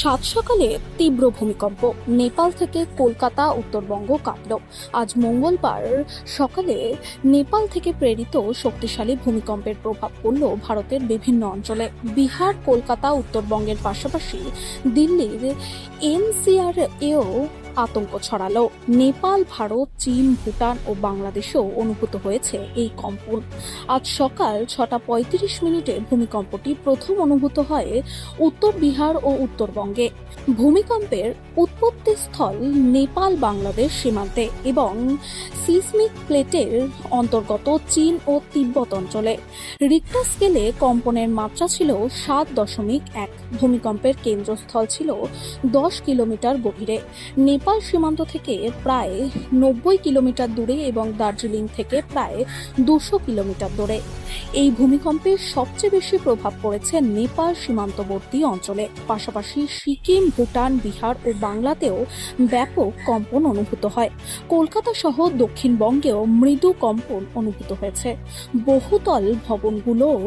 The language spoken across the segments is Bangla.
সাত সকালে তীব্র ভূমিকম্প, নেপাল থেকে কলকাতা উত্তরবঙ্গ কাঁপল। আজ মঙ্গলবার সকালে নেপাল থেকে প্রেরিত শক্তিশালী ভূমিকম্পের প্রভাব পড়ল ভারতের বিভিন্ন অঞ্চলে। বিহার, কলকাতা, উত্তরবঙ্গের পাশাপাশি দিল্লির এনসিআর এও আতঙ্ক ছড়ালো। নেপাল, ভারত, চীন, ভুটান ও বাংলাদেশেও অনুভূত হয়েছে এই কম্পন। আজ সকাল 6:35 ভূমিকম্পটি প্রথম অনুভূত হয় উত্তর বিহার ও উত্তরবঙ্গে। ভূমিকম্পের উৎপত্তি স্থল নেপাল বাংলাদেশ সীমান্তে এবং সিসমিক প্লেটের অন্তর্গত চীন ও তিব্বত অঞ্চলে। রিক্টার স্কেলে কম্পনের মাত্রা ছিল 7.1। ভূমিকম্পের কেন্দ্রস্থল ছিল 10 কিলোমিটার গভীরে, নেপাল সীমান্ত থেকে প্রায় 90 কিলোমিটার দূরে এবং দার্জিলিং থেকে প্রায় 200 কিলোমিটার দূরে। এই ভূমিকম্পের সবচেয়ে বেশি প্রভাব পড়েছে নেপাল সীমান্তবর্তী অঞ্চলে। পাশাপাশি সিকিম, ভুটান, বিহার ও বাংলাতেও ব্যাপক কম্পন অনুভূত হয়। কলকাতা সহ দক্ষিণবঙ্গেও মৃদু কম্পন অনুভূত হয়েছে। বহুতল ভবনগুলোও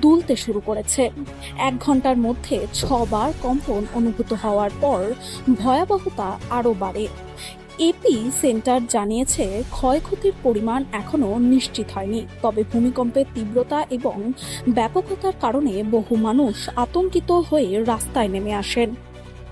দুলতে শুরু করেছে। 1 ঘন্টার মধ্যে 6 বার কম্পন অনুভূত হওয়ার পর ভয়াবহতা আরও বাড়ে। এপি সেন্টার জানিয়েছে, ক্ষয়ক্ষতির পরিমাণ এখনো নিশ্চিত হয়নি, তবে ভূমিকম্পের তীব্রতা এবং ব্যাপকতার কারণে বহু মানুষ আতঙ্কিত হয়ে রাস্তায় নেমে আসেন।